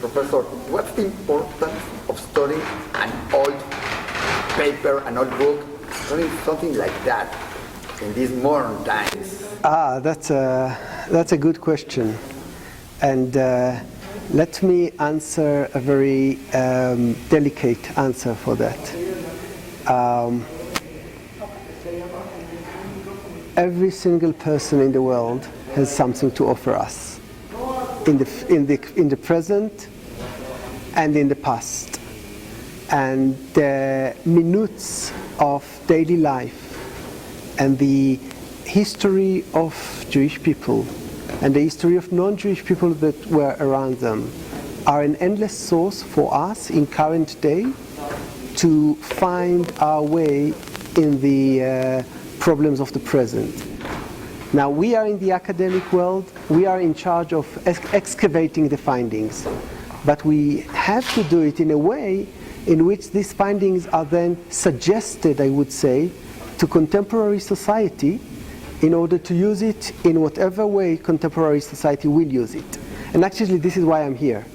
Professor, what's the importance of studying an old paper, an old book, studying something like that in these modern times? That's a good question. And let me answer a very delicate answer for that. Every single person in the world has something to offer us in the present and in the past. And the minutes of daily life and the history of Jewish people and the history of non-Jewish people that were around them are an endless source for us in current day to find our way in the problems of the present. Now, we are in the academic world, we are in charge of excavating the findings, but we have to do it in a way in which these findings are then suggested, I would say, to contemporary society in order to use it in whatever way contemporary society will use it. And actually this is why I'm here,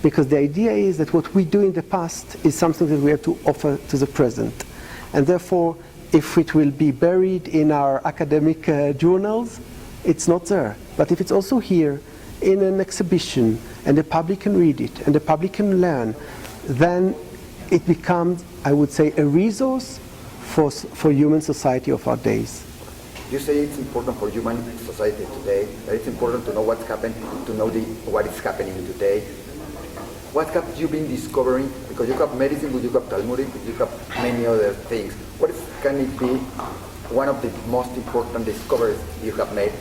because the idea is that what we do in the past is something that we have to offer to the present. And therefore, if it will be buried in our academic journals, it's not there. But if it's also here in an exhibition and the public can read it and the public can learn, then it becomes, I would say, a resource for human society of our days. You say it's important for human society today, that it's important to know what's happened, to know what is happening today. What have you been discovering? Because you have medicine, you have Talmudic, you have many other things. Can it be one of the most important discoveries you have made,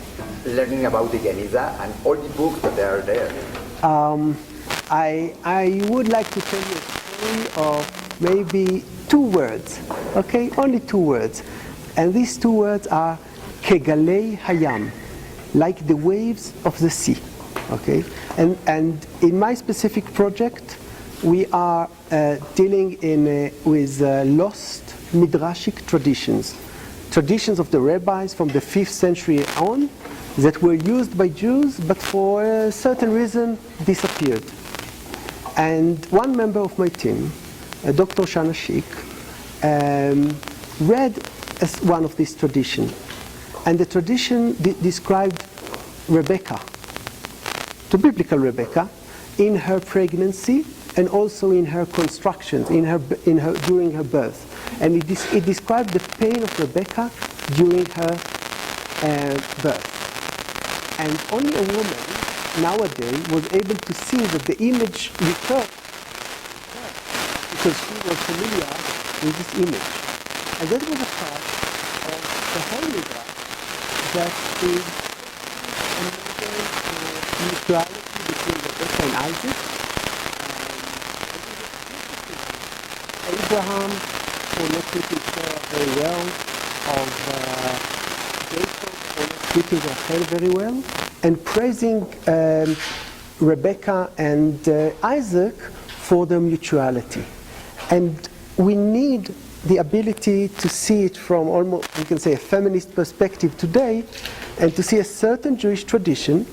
learning about the Geniza and all the books that are there? I would like to tell you a story of maybe 2 words, okay? Only 2 words. And these 2 words are kegalei hayam, like the waves of the sea, okay? And in my specific project, we are dealing with lost midrashic traditions of the rabbis from the 5th century on that were used by Jews but for a certain reason disappeared. And one member of my team, Dr. Shana Sheikh, read one of these traditions, and the tradition described Rebecca, the biblical Rebecca, in her pregnancy and also in her constructions, during her birth. And it described the pain of Rebecca during her birth. And only a woman nowadays was able to see that the image returned because she was familiar with this image. And that was a part of the whole midrash that is another mutuality between Rebecca and Isaac. Abraham for not taking care very well of Jacob for not treating Rachel very well, and praising Rebecca and Isaac for their mutuality. And we need the ability to see it from almost, we can say, a feminist perspective today, and to see a certain Jewish tradition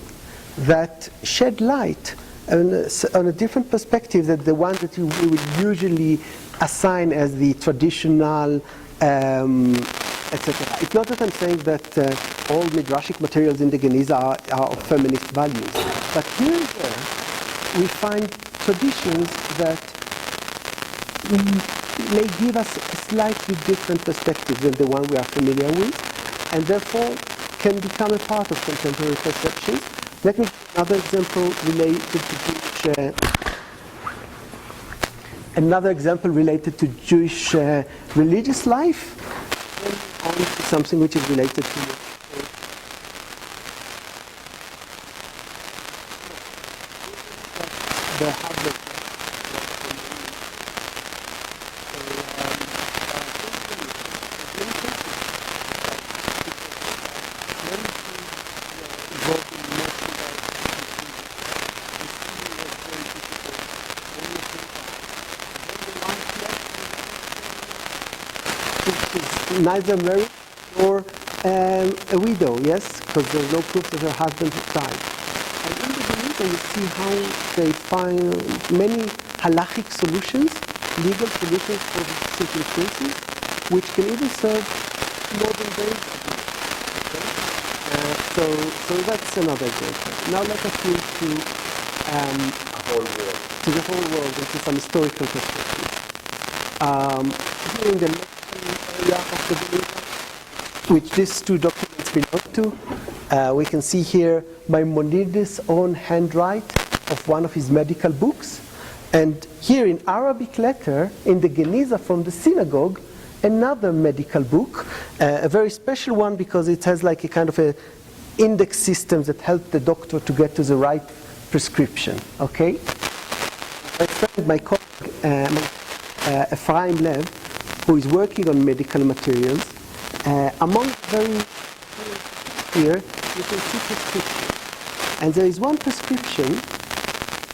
that shed light on a different perspective than the one that we would usually assign as the traditional, etc. It's not that I'm saying that all midrashic materials in the Geniza are of feminist values, but here and there we find traditions that may give us a slightly different perspective than the one we are familiar with, and therefore can become a part of contemporary perceptions. Let me give another example related to Jewish religious life, and on to something which is related to the Havlet. Neither married nor a widow, yes, because there's no proof that her husband died. And in the later you see how they find many halachic solutions, legal solutions for certain cases, which can even serve modern day. So that's another example. Now let us move to the whole world and to some historical perspective. Here in the area of the Geniza, which these two documents belong to, we can see here Maimonides' own handwrite of one of his medical books, and here in Arabic letter in the Geniza from the synagogue, another medical book, a very special one because it has like a kind of a index system that helps the doctor to get to the right prescription. Okay, my friend, my colleague, Ephraim Lev, who is working on medical materials, among very here you can see prescriptions, and there is one prescription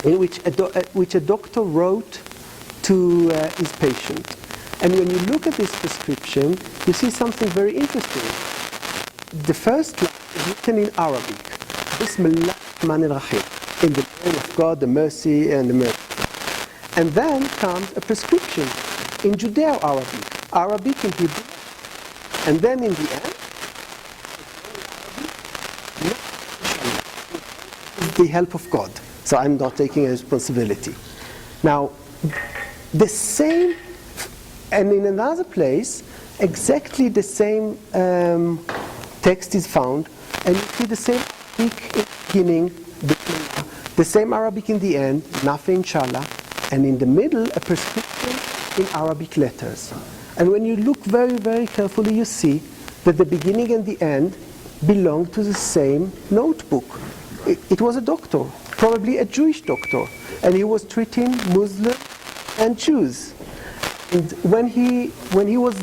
in which a doctor wrote to his patient. And when you look at this prescription, you see something very interesting. The first line is written in Arabic, Bismillah ar-Rahman ar-Rahim, in the name of God, the mercy and the mercy. And then comes a prescription in Judeo-Arabic, Arabic in Hebrew, and then in the end, with the help of God. So I'm not taking a responsibility. Now, the same, and in another place, exactly the same text is found, and you see the same Arabic in the beginning, the same Arabic in the end, Nafi inshallah, and in the middle a prescription in Arabic letters. And when you look very, very carefully, you see that the beginning and the end belong to the same notebook. It was a doctor, probably a Jewish doctor, and he was treating Muslims and Jews. And when he was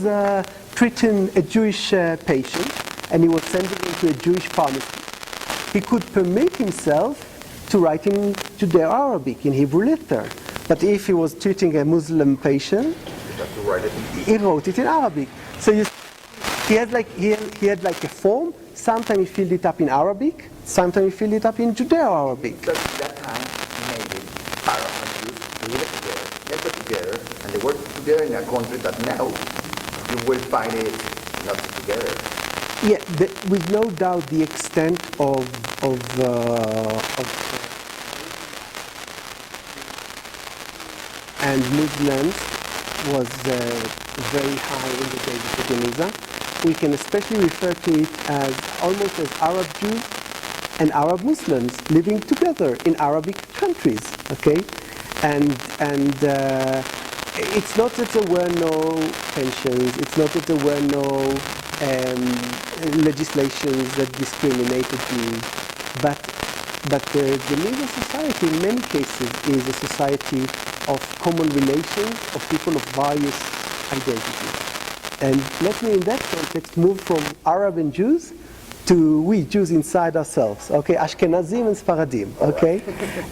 treating a Jewish patient, and he was sending him to a Jewish pharmacy, he could permit himself to write in Judeo-Arabic, in Hebrew letter. But if he was treating a Muslim patient, he wrote it in Arabic. So he had like a form. Sometimes he filled it up in Arabic, sometimes he filled it up in Judeo-Arabic. Because at that time, maybe Arab and Jews lived together, and they worked together in a country that now you will find it not together. Yeah, with no doubt the extent of and Muslims was very high in the days of the Geniza. We can especially refer to it as almost as Arab Jews and Arab Muslims living together in Arabic countries. Okay, and it's not that there were no tensions. It's not that there were no legislations that discriminated Jews, but the Geniza society in many cases is a society of common relations of people of various identities. And let me in that context move from Arab and Jews to we Jews inside ourselves, okay, Ashkenazim and Sfaradim, okay,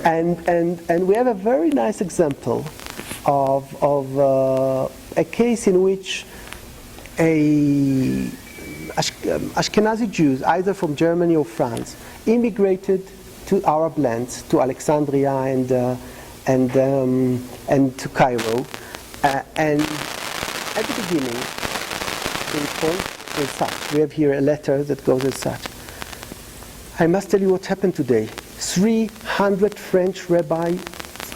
and we have a very nice example of a case in which Ashkenazi Jews, either from Germany or France, immigrated to Arab lands, to Alexandria and to Cairo, and at the beginning, we have here a letter that goes as such. I must tell you what happened today. 300 French rabbis,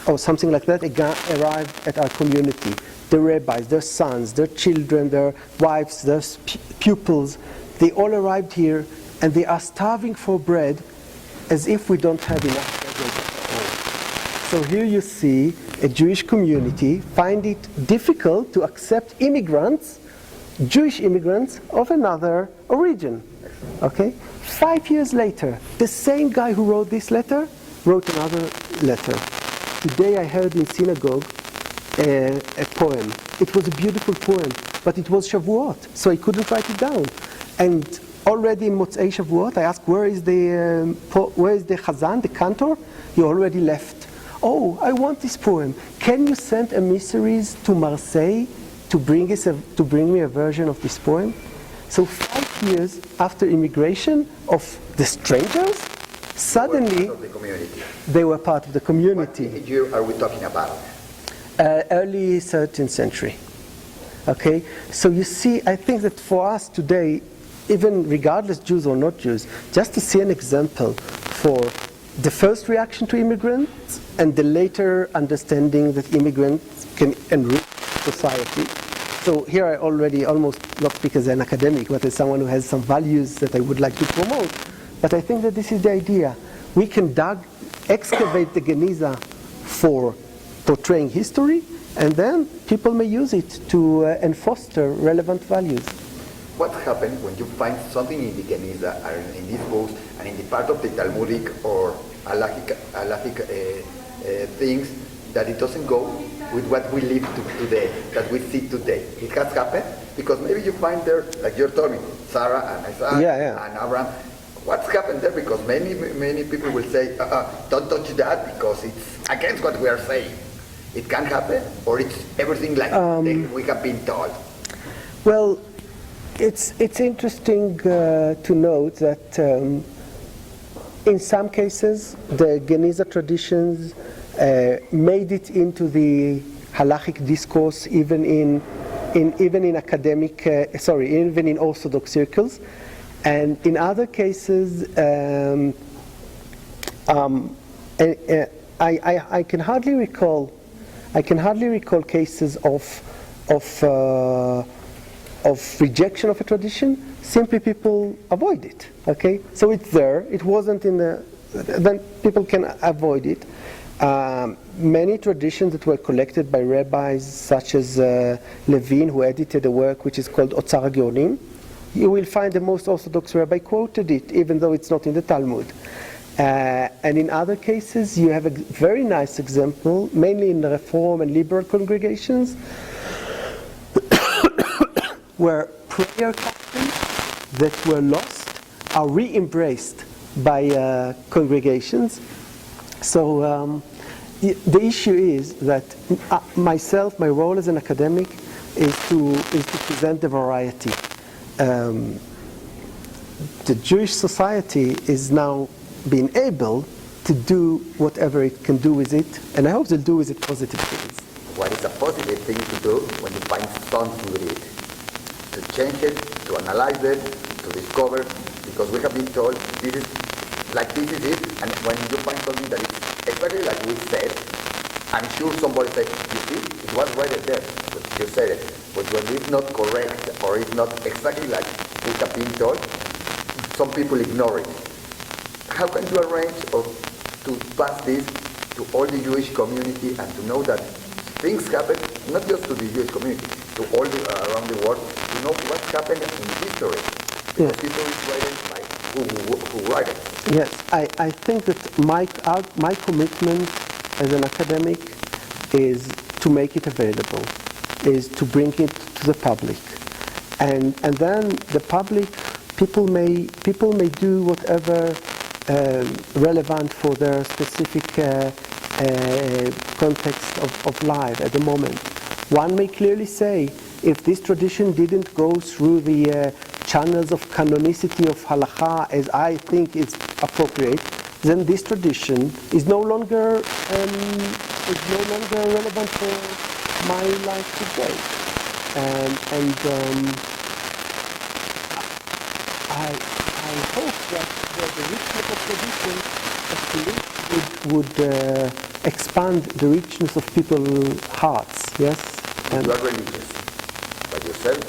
or something like that, arrived at our community. The rabbis, their sons, their children, their wives, their pupils, they all arrived here, and they are starving for bread as if we don't have enough bread at all. So here you see a Jewish community find it difficult to accept immigrants, Jewish immigrants of another origin. Okay? 5 years later, the same guy who wrote this letter wrote another letter. Today I heard in synagogue a poem. It was a beautiful poem, but it was Shavuot, so I couldn't write it down. And already in Motzei Shavuot, I asked, where is the Chazan, the cantor? He already left. Oh, I want this poem. Can you send emissaries to Marseille to bring me a version of this poem? So 5 years after immigration of the strangers, Suddenly, Part of the community. they were part of the community. What year are we talking about? Early 13th century. Okay, so you see, I think that for us today, even regardless Jews or not Jews, just to see an example for the first reaction to immigrants and the later understanding that immigrants can enrich society. So here I already almost, not speak as an academic, but as someone who has some values that I would like to promote. But I think that this is the idea. We can excavate the Geniza for portraying history, and then people may use it to and foster relevant values. What happens when you find something in the Geniza or in these books and in the part of the Talmudic or halachic things that it doesn't go with what we live today, that we see today? It has happened because maybe you find there, like you told me, Sarah and Isaac and Abraham. What's happened there? Because many people will say, don't touch that because it's against what we are saying. It can happen, or it's everything like we have been told. Well, it's interesting to note that in some cases the Geniza traditions made it into the halachic discourse, even in academic, even in Orthodox circles, and in other cases, I can hardly recall cases of rejection of a tradition. Simply people avoid it. Okay, so it's there. It wasn't in the. Then people can avoid it. Many traditions that were collected by rabbis, such as Levin, who edited a work which is called Otzar HaGeonim, you will find the most Orthodox rabbi quoted it, even though it's not in the Talmud. And in other cases, you have a very nice example, mainly in the Reform and liberal congregations, where prayer customs that were lost are re-embraced by congregations. So the issue is that myself, my role as an academic is to present the variety. The Jewish society is now being able to do whatever it can do with it, and I hope they'll do with it positive things. What is a positive thing to do when you find something with it? To change it, to analyze it, to discover, because we have been told this is it, and when you find something that is exactly like we said, I'm sure somebody said, you see, it was right there, but you said it. But when it's not correct or it's not exactly like we have been told, some people ignore it. How can you arrange to pass this to all the Jewish community and to know that things happen, not just to the Jewish community, to all around the world, to know what happened in history? Because history is written by who write it. Yes, I think that my commitment as an academic is to make it available, is to bring it to the public, and then the public, people may do whatever relevant for their specific context of life at the moment. One may clearly say, if this tradition didn't go through the channels of canonicity of halakha as I think is appropriate, then this tradition is no longer relevant for my life today. I hope that the richness of tradition would expand the richness of people's hearts. Yes. And you are religious by yourself.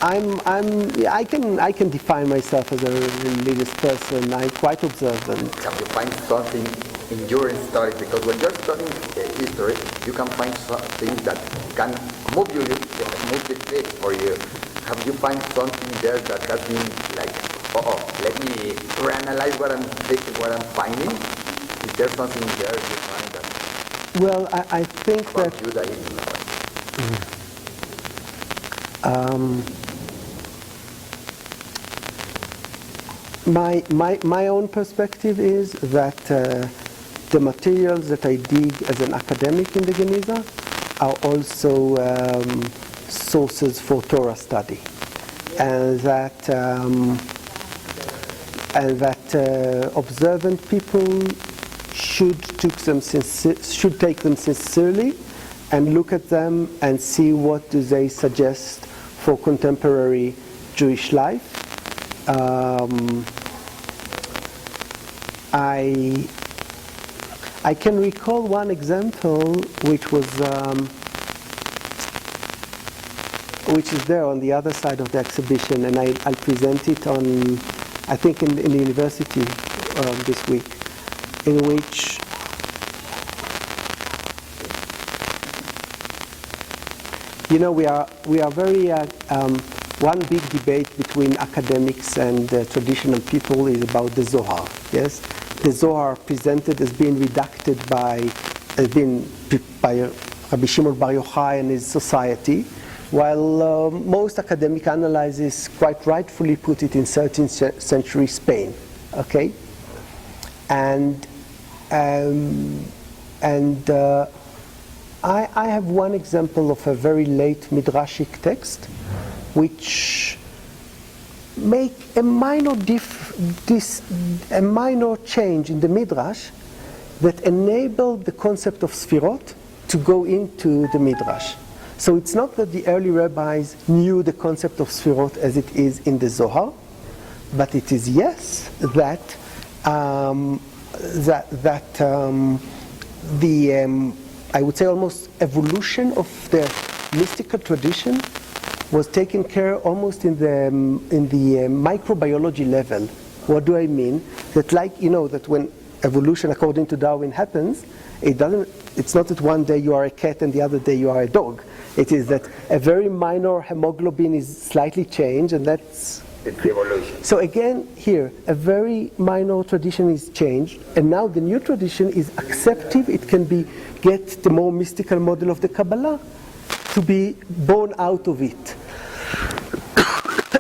I can define myself as a religious person. I'm quite observant. Have you find something in your study? Because when you're studying history, you can find something that can move you, move the faith for you. Have you find something there that has been like, let me reanalyze what I'm finding? Is there something there you find that? Well, I think that Judaism. My own perspective is that the materials that I dig as an academic in the Geniza are also sources for Torah study, and that and that observant people should take them sincerely and look at them and see what do they suggest for contemporary Jewish life. I can recall one example which is there on the other side of the exhibition, and I'll present it on, I think, in the university this week, in which we are very one big debate between academics and traditional people is about the Zohar. Yes, the Zohar presented as being redacted by Rabbi Shimon Bar Yochai and his society, while most academic analyses quite rightfully put it in 13th century Spain. Okay, and I have one example of a very late midrashic text which make a minor change in the midrash that enabled the concept of sfirot to go into the midrash. So it's not that the early rabbis knew the concept of sfirot as it is in the Zohar, but it is that I would say almost evolution of the mystical tradition was taken care almost in the microbiology level. What do I mean? That that when evolution according to Darwin happens, it's not that one day you are a cat and the other day you are a dog. It is that a very minor hemoglobin is slightly changed, and that's it's evolution. So again, here, a very minor tradition is changed, and now the new tradition is acceptive. It can get the more mystical model of the Kabbalah to be born out of it.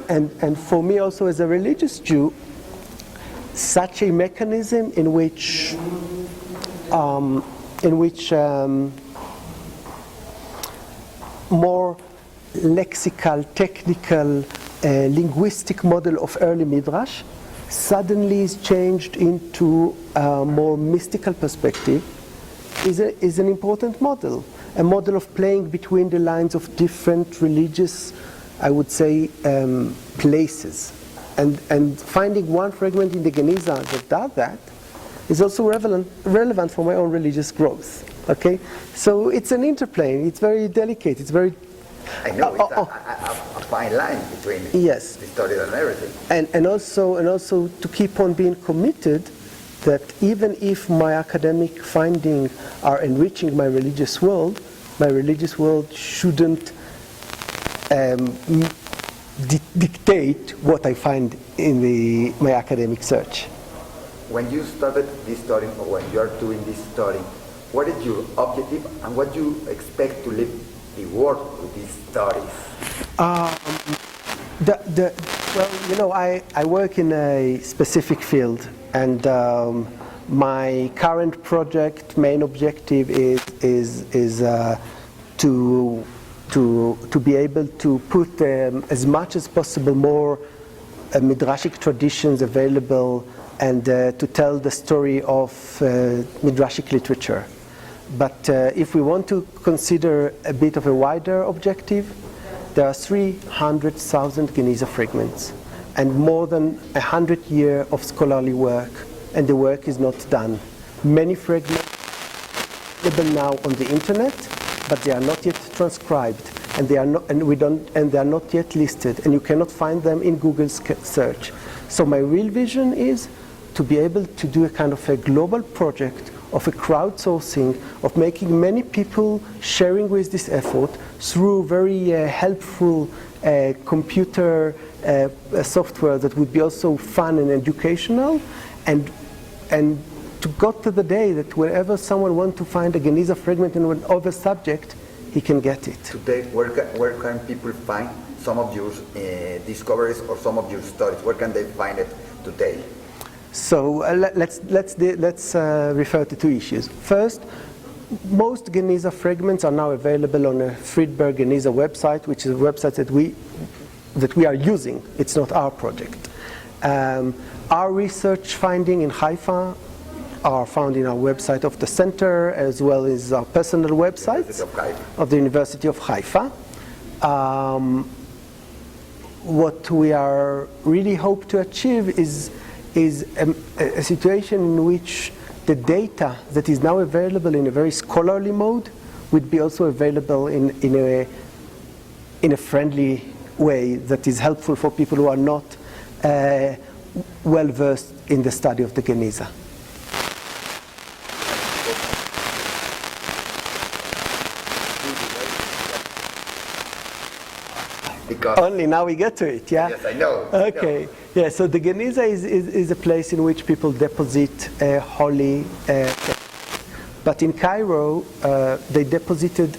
And for me also as a religious Jew, such a mechanism in which more lexical, technical, linguistic model of early Midrash suddenly is changed into a more mystical perspective is an important model. A model of playing between the lines of different religious, I would say, places. And finding one fragment in the Geniza that does that is also relevant for my own religious growth. Okay? So it's an interplay. It's very delicate. It's very... I know, it's a fine line between yes. the story and everything. And also to keep on being committed that even if my academic findings are enriching my religious world shouldn't dictate what I find in my academic search. When you started this study, or when you are doing this study, what is your objective and what do you expect to leave the world with these studies? I work in a specific field, and my current project main objective is to be able to put as much as possible more midrashic traditions available, and to tell the story of midrashic literature. But if we want to consider a bit of a wider objective, there are 300,000 Geniza fragments and more than 100 years of scholarly work, and the work is not done. Many fragments are available now on the internet, but they are not yet transcribed, and they are not yet listed, and you cannot find them in Google's search. So my real vision is to be able to do a kind of a global project of a crowdsourcing, of making many people sharing with this effort through very helpful computer software that would be also fun and educational, and to go to the day that wherever someone wants to find a Geniza fragment in an other subject, he can get it. Today, where can people find some of your discoveries or some of your stories? Where can they find it today? So let's refer to two issues. First, most Geniza fragments are now available on a Friedberg Geniza website, which is a website that we are using. It's not our project. Our research finding in Haifa are found in our website of the center, as well as our personal websites of the University of Haifa. What we are really hope to achieve is a situation in which the data that is now available in a very scholarly mode would be also available in a friendly way that is helpful for people who are not well versed in the study of the Geniza. Because only now we get to it, yeah? Yes, I know. Okay, yeah, so the Geniza is a place in which people deposit holy text. But in Cairo, they deposited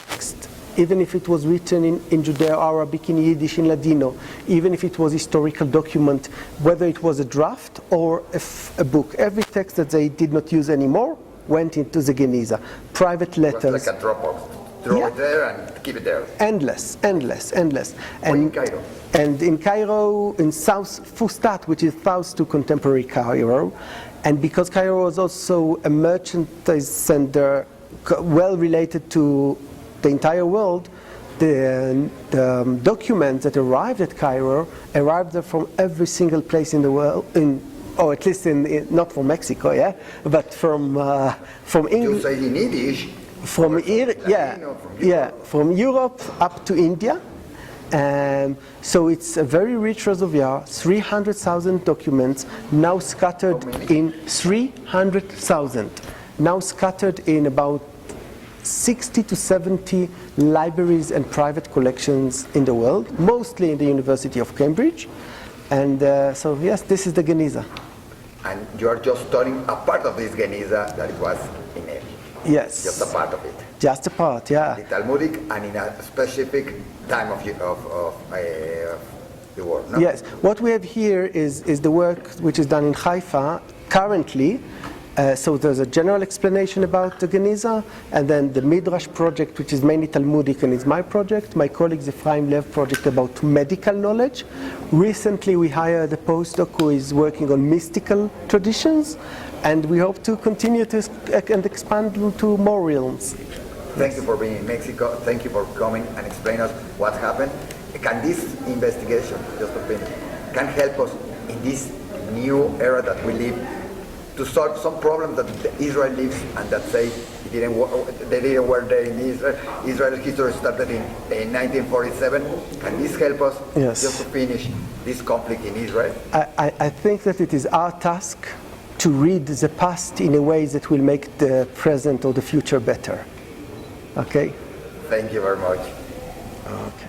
text, even if it was written in Judeo-Arabic, in Yiddish, in Ladino, even if it was historical document, whether it was a draft or a book. Every text that they did not use anymore went into the Geniza. Private letters. It was like a Dropbox. Throw it there and keep it there. Endless. And in Cairo? And in Cairo, in South Fustat, which is south to contemporary Cairo, and because Cairo was also a merchandise center well related to the entire world, the documents that arrived at Cairo arrived there from every single place in the world, or at least not from Mexico, yeah, but from England. You say in Yiddish. From Europe up to India. So it's a very rich reservoir, 300,000 documents, now scattered in 300,000, now scattered in about 60 to 70 libraries and private collections in the world, mostly in the University of Cambridge. And so yes, this is the Geniza. And you are just studying a part of this Geniza that it was in it. Yes. Just a part of it. Just a part, yeah. The Talmudic and in a specific time of the world, no? Yes. What we have here is the work which is done in Haifa currently. So there's a general explanation about the Geniza, and then the Midrash project, which is mainly Talmudic, and is my project. My colleague Ephraim Lev project about medical knowledge. Recently we hired a postdoc who is working on mystical traditions, and we hope to continue to and expand into more realms. Thank you for being in Mexico. Thank you for coming and explain us what happened. Can this investigation, just to finish, can help us in this new era that we live to solve some problems that Israel lives and that say they didn't work there in Israel. Israel's history started in 1947. Can this help us just to finish this conflict in Israel? I think that it is our task to read the past in a way that will make the present or the future better. Okay? Thank you very much. Okay.